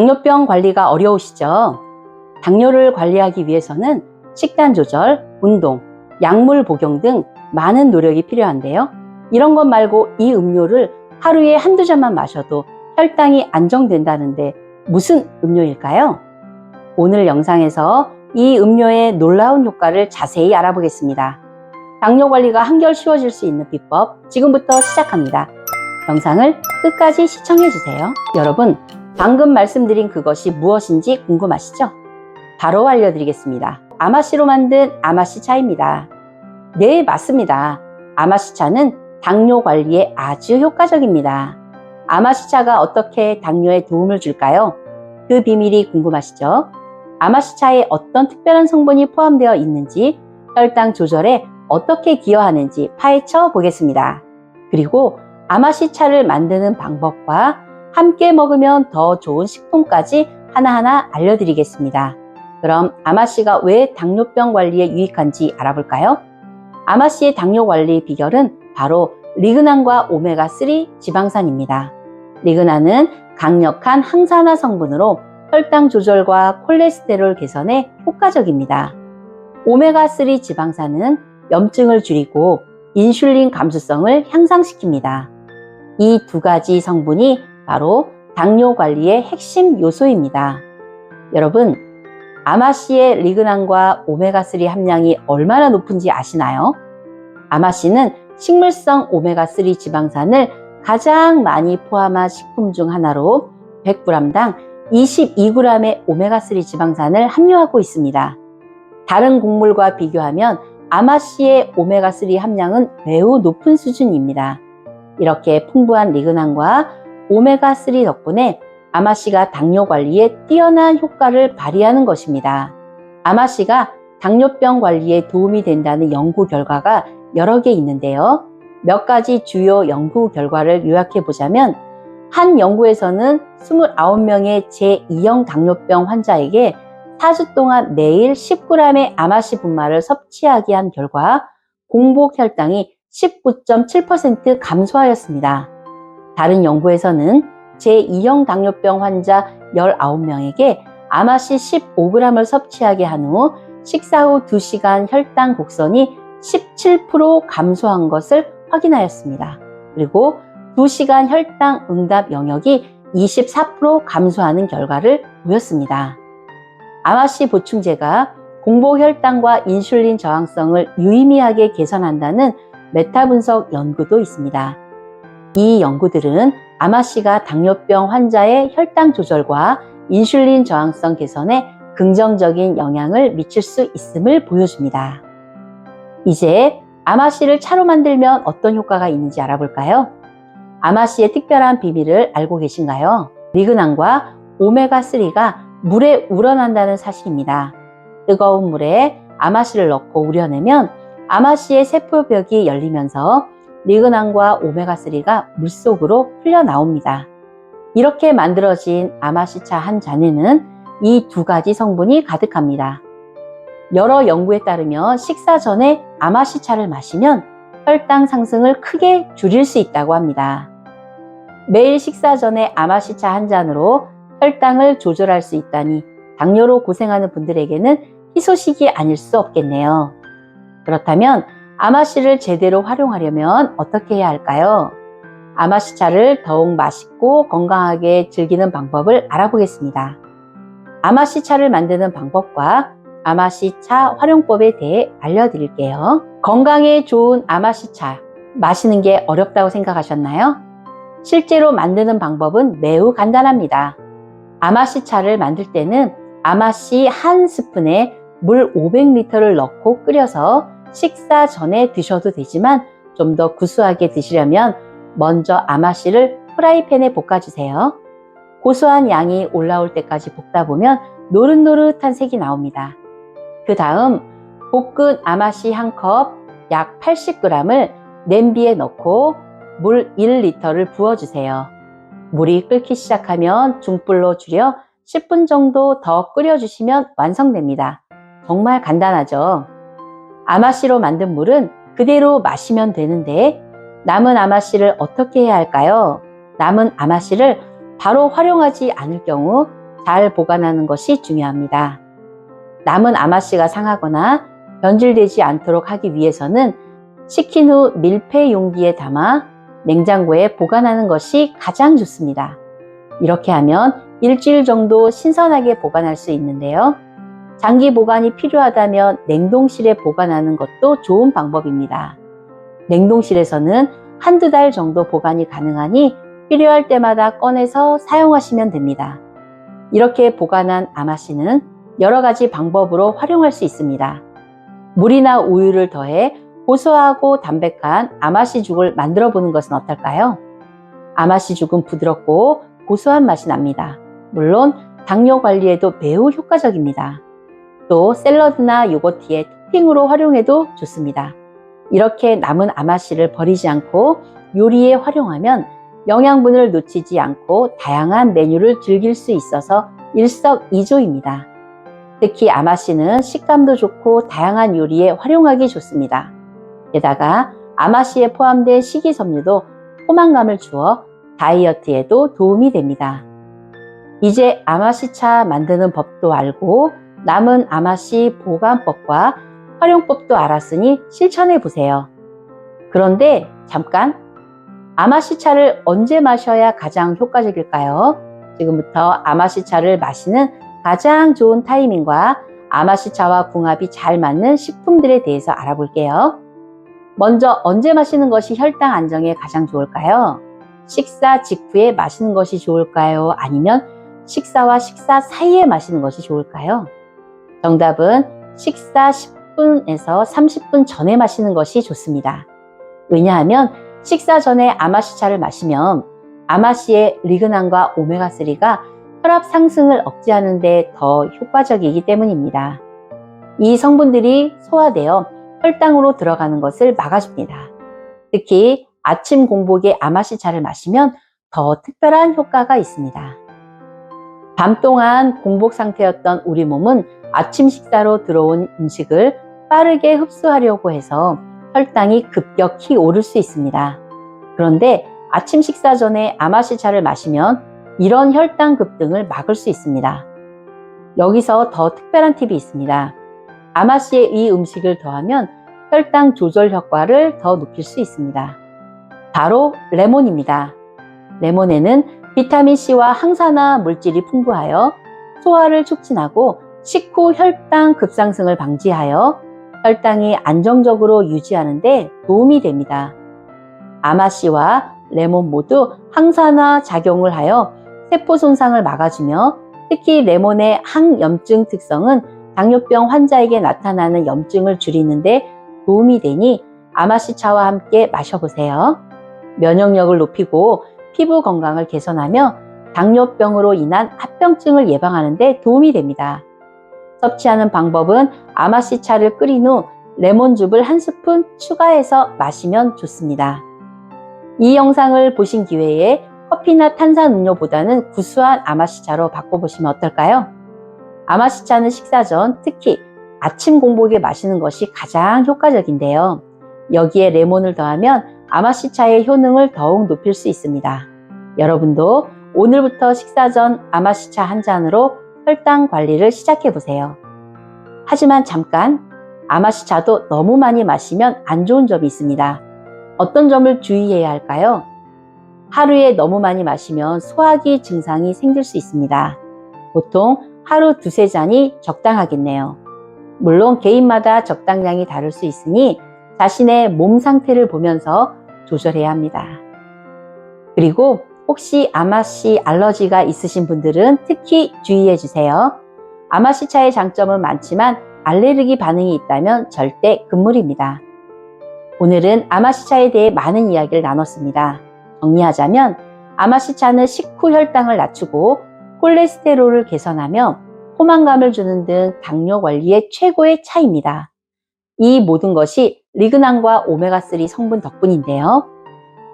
당뇨병 관리가 어려우시죠? 당뇨를 관리하기 위해서는 식단 조절, 운동, 약물 복용 등 많은 노력이 필요한데요. 이런 것 말고 이 음료를 하루에 한두 잔만 마셔도 혈당이 안정된다는데 무슨 음료일까요? 오늘 영상에서 이 음료의 놀라운 효과를 자세히 알아보겠습니다. 당뇨 관리가 한결 쉬워질 수 있는 비법 지금부터 시작합니다. 영상을 끝까지 시청해주세요. 여러분, 방금 말씀드린 그것이 무엇인지 궁금하시죠? 바로 알려드리겠습니다. 아마씨로 만든 아마씨 차입니다. 네, 맞습니다. 아마씨 차는 당뇨 관리에 아주 효과적입니다. 아마씨 차가 어떻게 당뇨에 도움을 줄까요? 그 비밀이 궁금하시죠? 아마씨 차에 어떤 특별한 성분이 포함되어 있는지, 혈당 조절에 어떻게 기여하는지 파헤쳐 보겠습니다. 그리고 아마씨 차를 만드는 방법과 함께 먹으면 더 좋은 식품까지 하나하나 알려드리겠습니다. 그럼 아마씨가 왜 당뇨병 관리에 유익한지 알아볼까요? 아마씨의 당뇨 관리 비결은 바로 리그난과 오메가3 지방산입니다. 리그난은 강력한 항산화 성분으로 혈당 조절과 콜레스테롤 개선에 효과적입니다. 오메가3 지방산은 염증을 줄이고 인슐린 감수성을 향상시킵니다. 이 두 가지 성분이 바로 당뇨 관리의 핵심 요소입니다. 여러분, 아마씨의 리그난과 오메가3 함량이 얼마나 높은지 아시나요? 아마씨는 식물성 오메가3 지방산을 가장 많이 포함한 식품 중 하나로 100g당 22g의 오메가3 지방산을 함유하고 있습니다. 다른 곡물과 비교하면 아마씨의 오메가3 함량은 매우 높은 수준입니다. 이렇게 풍부한 리그난과 오메가3 덕분에 아마씨가 당뇨 관리에 뛰어난 효과를 발휘하는 것입니다. 아마씨가 당뇨병 관리에 도움이 된다는 연구 결과가 여러 개 있는데요. 몇 가지 주요 연구 결과를 요약해 보자면, 한 연구에서는 29명의 제2형 당뇨병 환자에게 4주 동안 매일 10g의 아마씨 분말을 섭취하게 한 결과 공복 혈당이 19.7% 감소하였습니다. 다른 연구에서는 제2형 당뇨병 환자 19명에게 아마씨 15g을 섭취하게 한 후 식사 후 2시간 혈당 곡선이 17% 감소한 것을 확인하였습니다. 그리고 2시간 혈당 응답 영역이 24% 감소하는 결과를 보였습니다. 아마씨 보충제가 공복 혈당과 인슐린 저항성을 유의미하게 개선한다는 메타 분석 연구도 있습니다. 이 연구들은 아마씨가 당뇨병 환자의 혈당 조절과 인슐린 저항성 개선에 긍정적인 영향을 미칠 수 있음을 보여줍니다. 이제 아마씨를 차로 만들면 어떤 효과가 있는지 알아볼까요? 아마씨의 특별한 비밀을 알고 계신가요? 리그난과 오메가3가 물에 우러난다는 사실입니다. 뜨거운 물에 아마씨를 넣고 우려내면 아마씨의 세포벽이 열리면서 리그난과 오메가3가 물속으로 흘러나옵니다. 이렇게 만들어진 아마씨차 한 잔에는 이 두 가지 성분이 가득합니다. 여러 연구에 따르면 식사 전에 아마씨차를 마시면 혈당 상승을 크게 줄일 수 있다고 합니다. 매일 식사 전에 아마씨차 한 잔으로 혈당을 조절할 수 있다니 당뇨로 고생하는 분들에게는 희소식이 아닐 수 없겠네요. 그렇다면 아마씨를 제대로 활용하려면 어떻게 해야 할까요? 아마씨차를 더욱 맛있고 건강하게 즐기는 방법을 알아보겠습니다. 아마씨차를 만드는 방법과 아마씨차 활용법에 대해 알려드릴게요. 건강에 좋은 아마씨차, 마시는 게 어렵다고 생각하셨나요? 실제로 만드는 방법은 매우 간단합니다. 아마씨차를 만들 때는 아마씨 한 스푼에 물 500ml를 넣고 끓여서 식사 전에 드셔도 되지만 좀 더 구수하게 드시려면 먼저 아마씨를 프라이팬에 볶아주세요. 고소한 양이 올라올 때까지 볶다 보면 노릇노릇한 색이 나옵니다. 그 다음 볶은 아마씨 한 컵 약 80g을 냄비에 넣고 물 1리터를 부어주세요. 물이 끓기 시작하면 중불로 줄여 10분 정도 더 끓여주시면 완성됩니다. 정말 간단하죠? 아마씨로 만든 물은 그대로 마시면 되는데 남은 아마씨를 어떻게 해야 할까요? 남은 아마씨를 바로 활용하지 않을 경우 잘 보관하는 것이 중요합니다. 남은 아마씨가 상하거나 변질되지 않도록 하기 위해서는 식힌 후 밀폐 용기에 담아 냉장고에 보관하는 것이 가장 좋습니다. 이렇게 하면 일주일 정도 신선하게 보관할 수 있는데요. 장기 보관이 필요하다면 냉동실에 보관하는 것도 좋은 방법입니다. 냉동실에서는 한두 달 정도 보관이 가능하니 필요할 때마다 꺼내서 사용하시면 됩니다. 이렇게 보관한 아마씨는 여러 가지 방법으로 활용할 수 있습니다. 물이나 우유를 더해 고소하고 담백한 아마씨 죽을 만들어 보는 것은 어떨까요? 아마씨 죽은 부드럽고 고소한 맛이 납니다. 물론 당뇨 관리에도 매우 효과적입니다. 또 샐러드나 요거트에 토핑으로 활용해도 좋습니다. 이렇게 남은 아마씨를 버리지 않고 요리에 활용하면 영양분을 놓치지 않고 다양한 메뉴를 즐길 수 있어서 일석이조입니다. 특히 아마씨는 식감도 좋고 다양한 요리에 활용하기 좋습니다. 게다가 아마씨에 포함된 식이섬유도 포만감을 주어 다이어트에도 도움이 됩니다. 이제 아마씨차 만드는 법도 알고 남은 아마씨 보관법과 활용법도 알았으니 실천해 보세요. 그런데 잠깐, 아마씨차를 언제 마셔야 가장 효과적일까요? 지금부터 아마씨차를 마시는 가장 좋은 타이밍과 아마씨차와 궁합이 잘 맞는 식품들에 대해서 알아볼게요. 먼저 언제 마시는 것이 혈당 안정에 가장 좋을까요? 식사 직후에 마시는 것이 좋을까요? 아니면 식사와 식사 사이에 마시는 것이 좋을까요? 정답은 식사 10분에서 30분 전에 마시는 것이 좋습니다. 왜냐하면 식사 전에 아마씨차를 마시면 아마씨의 리그난과 오메가3가 혈압 상승을 억제하는 데 더 효과적이기 때문입니다. 이 성분들이 소화되어 혈당으로 들어가는 것을 막아줍니다. 특히 아침 공복에 아마씨차를 마시면 더 특별한 효과가 있습니다. 밤 동안 공복 상태였던 우리 몸은 아침 식사로 들어온 음식을 빠르게 흡수하려고 해서 혈당이 급격히 오를 수 있습니다. 그런데 아침 식사 전에 아마씨차를 마시면 이런 혈당 급등을 막을 수 있습니다. 여기서 더 특별한 팁이 있습니다. 아마씨에 이 음식을 더하면 혈당 조절 효과를 더 높일 수 있습니다. 바로 레몬입니다. 레몬에는 비타민C와 항산화 물질이 풍부하여 소화를 촉진하고 식후 혈당 급상승을 방지하여 혈당이 안정적으로 유지하는 데 도움이 됩니다. 아마씨와 레몬 모두 항산화 작용을 하여 세포 손상을 막아주며 특히 레몬의 항염증 특성은 당뇨병 환자에게 나타나는 염증을 줄이는 데 도움이 되니 아마씨차와 함께 마셔보세요. 면역력을 높이고 피부 건강을 개선하며 당뇨병으로 인한 합병증을 예방하는 데 도움이 됩니다. 섭취하는 방법은 아마씨차를 끓인 후 레몬즙을 한 스푼 추가해서 마시면 좋습니다. 이 영상을 보신 기회에 커피나 탄산음료보다는 구수한 아마씨차로 바꿔보시면 어떨까요? 아마씨차는 식사 전 특히 아침 공복에 마시는 것이 가장 효과적인데요. 여기에 레몬을 더하면 아마씨차의 효능을 더욱 높일 수 있습니다. 여러분도 오늘부터 식사 전 아마씨차 한 잔으로 혈당 관리를 시작해보세요. 하지만 잠깐, 아마씨차도 너무 많이 마시면 안 좋은 점이 있습니다. 어떤 점을 주의해야 할까요? 하루에 너무 많이 마시면 소화기 증상이 생길 수 있습니다. 보통 하루 두세 잔이 적당하겠네요. 물론 개인마다 적당량이 다를 수 있으니 자신의 몸 상태를 보면서 조절해야 합니다. 그리고 혹시 아마씨 알러지가 있으신 분들은 특히 주의해 주세요. 아마씨차의 장점은 많지만 알레르기 반응이 있다면 절대 금물입니다. 오늘은 아마씨차에 대해 많은 이야기를 나눴습니다. 정리하자면 아마씨차는 식후 혈당을 낮추고 콜레스테롤을 개선하며 포만감을 주는 등 당뇨 관리의 최고의 차입니다. 이 모든 것이 리그난과 오메가3 성분 덕분인데요.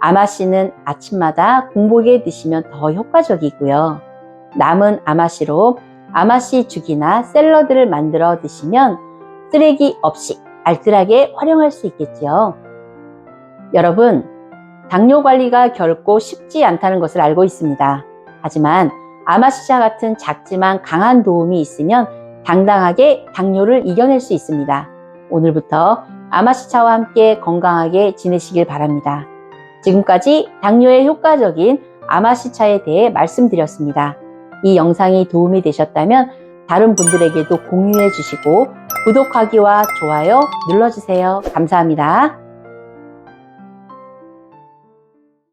아마씨는 아침마다 공복에 드시면 더 효과적이고요. 남은 아마씨로 아마씨 죽이나 샐러드를 만들어 드시면 쓰레기 없이 알뜰하게 활용할 수 있겠지요. 여러분, 당뇨 관리가 결코 쉽지 않다는 것을 알고 있습니다. 하지만 아마시차 같은 작지만 강한 도움이 있으면 당당하게 당뇨를 이겨낼 수 있습니다. 오늘부터 아마시차와 함께 건강하게 지내시길 바랍니다. 지금까지 당뇨에 효과적인 아마시차에 대해 말씀드렸습니다. 이 영상이 도움이 되셨다면 다른 분들에게도 공유해 주시고 구독하기와 좋아요 눌러주세요. 감사합니다.